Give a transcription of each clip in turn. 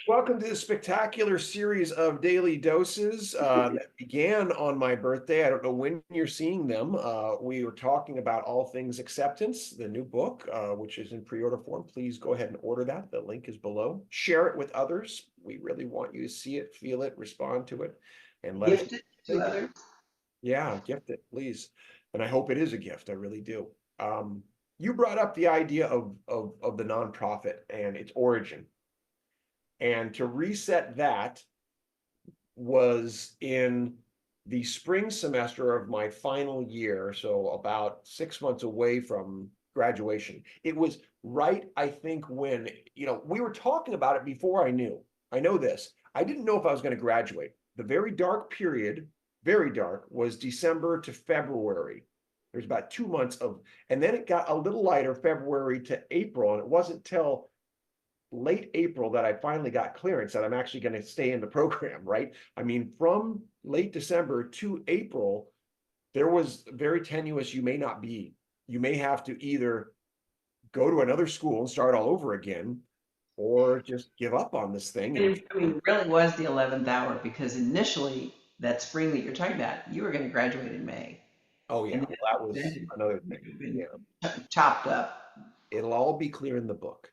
Welcome to the spectacular series of daily doses that began on my birthday. I don't know when you're seeing them. We were talking about all things acceptance, the new book, which is in pre-order form. Please go ahead and order that. The link is below. Share it with others. We really want you to see it, feel it, respond to it, and let us know Gift it what to you think. others. Yeah, gift it, please. And I hope it is a gift. I really do. Um, you brought up the idea of the nonprofit and its origin. And to reset that was in the spring semester of my final year, so about 6 months away from graduation. It was right, I think, when, we were talking about it before I knew. I know this. I didn't know if I was going to graduate. The very dark period, very dark, was December to February. There's about 2 months of, and then it got a little lighter February to April. And it wasn't till late April that I finally got clearance that I'm actually going to stay in the program, right? I mean, from late December to April, there was very tenuous, you may have to either go to another school and start all over again, or just give up on this thing. And It really was the 11th hour because initially, that spring that you're talking about, you were going to graduate in May. oh yeah, And well, that was then another thing. you've Yeah, been chopped up. it'll all be clear in the book.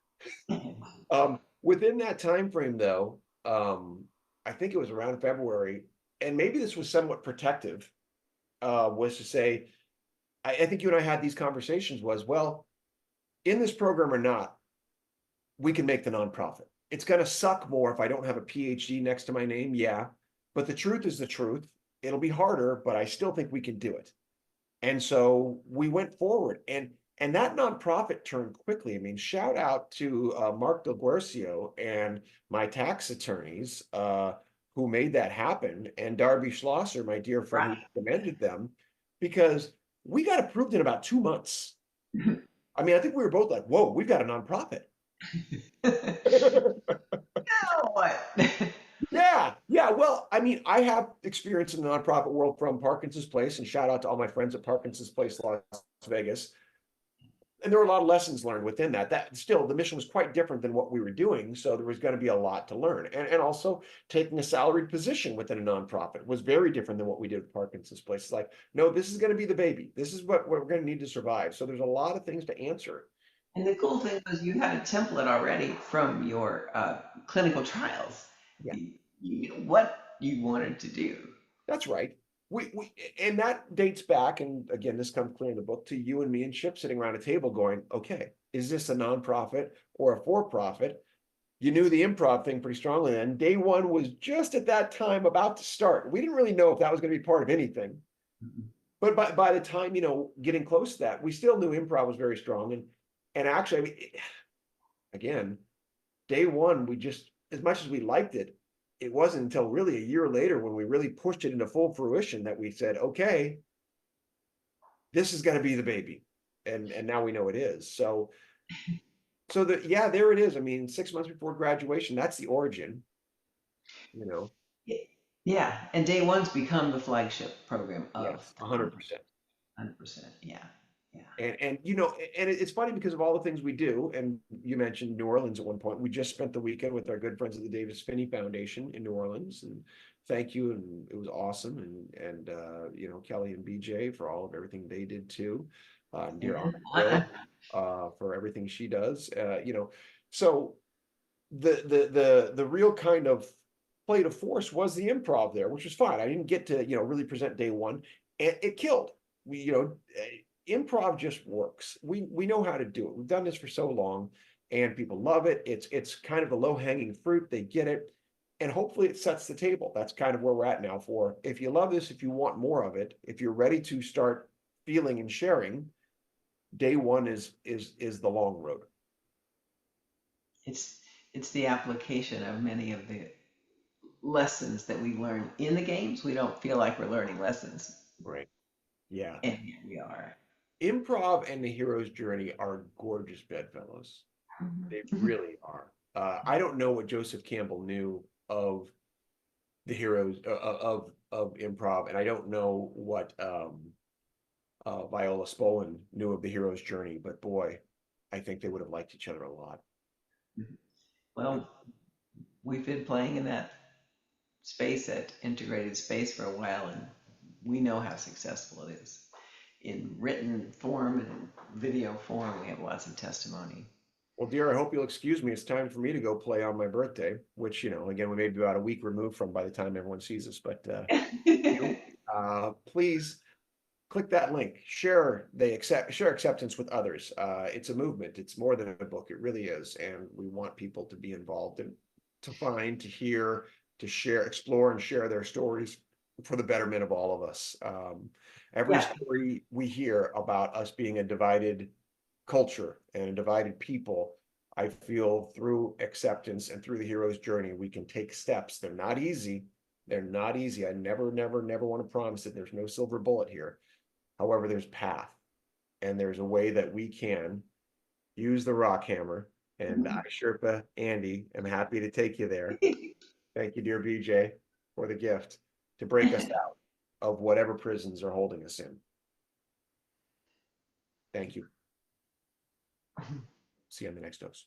Within that time frame, though, I think it was around February, and maybe this was somewhat protective, was to say, I think you and I had these conversations was, well, in this program or not, we can make the nonprofit. It's going to suck more if I don't have a PhD next to my name. Yeah. But the truth is the truth. It'll be harder, but I still think we can do it. And so we went forward and that nonprofit turned quickly. I mean, shout out to Mark Del Guercio and my tax attorneys who made that happen, and Darby Schlosser, my dear friend who Right. recommended them, because we got approved in about 2 months. I mean, I think we were both like, whoa, we've got a nonprofit. Now what? Yeah, yeah. Well, I mean, I have experience in the nonprofit world from Parkinson's Place, and shout out to all my friends at Parkinson's Place, Las Vegas. And there were a lot of lessons learned within that. That still, the mission was quite different than what we were doing, so there was going to be a lot to learn. And also taking a salaried position within a nonprofit was very different than what we did with Parkinson's Place. It's like, no, this is going to be the baby. This is what we're going to need to survive. So there's a lot of things to answer. And the cool thing was you had a template already from your clinical trials. Yeah. You knew what you wanted to do. That's right. We and that dates back, and again, this comes clear in the book, to you and me and Chip sitting around a table going, okay, is this a nonprofit or a for-profit? You knew the improv thing pretty strongly then. Day one was just at that time about to start. We didn't really know if that was going to be part of anything. But by the time, getting close to that, we still knew improv was very strong. And actually, I mean, again, day one, we just, as much as we liked it, it wasn't until really a year later when we really pushed it into full fruition that we said, okay, this is going to be the baby. And now we know it is. So that, yeah, there it is. I mean, 6 months before graduation, that's the origin, you know. Yeah, and day one's become the flagship program of Yes, the conference. 100%. 100%. Yeah, yeah. And it's funny because of all the things we do. And you mentioned New Orleans at one point. We just spent the weekend with our good friends at the Davis Finney Foundation in New Orleans, and thank you. And it was awesome. And Kelly and BJ for all of everything they did too. Dear And Aunt Bill for everything she does. So the real kind of play to force was the improv there, which was fine. I didn't get to really present day one, and it killed. Improv just works. We know how to do it. We've done this for so long, and people love it. It's kind of a low hanging fruit. They get it, and hopefully it sets the table. That's kind of where we're at now. For if you love this, if you want more of it, if you're ready to start feeling and sharing, day one is the long road. it's it's the application of many of the lessons that we learn in the games. We don't feel like we're learning lessons, Right. Yeah. and yet we are. Improv and the hero's journey are gorgeous bedfellows. They Mhm. really are. I don't know what Joseph Campbell knew of the heroes of improv, and I don't know what Viola Spolin knew of the hero's journey. But boy, I think they would have liked each other a lot. Well, we've been playing in that space, that integrated space for a while, and we know how successful it is. In written form and in video form, we have lots of testimony. Well, dear, I hope you'll excuse me. It's time for me to go play on my birthday, which, again, we may be about a week removed from by the time everyone sees us. But you, please click that link. Share acceptance with others. It's a movement. It's more than a book. It really is, and we want people to be involved and to find, to hear, to share, explore, and share their stories for the betterment of all of us. Every Yeah, story we hear about us being a divided culture and a divided people, I feel through acceptance and through the hero's journey, we can take steps. They're not easy. They're not easy. I never, never, never want to promise that there's no silver bullet here. However, there's path, and there's a way that we can use the rock hammer. And I, Sherpa Andy, am happy to take you there. Thank you, dear BJ, for the gift to break us out of whatever prisons are holding us in. Thank you. See you on the next dose.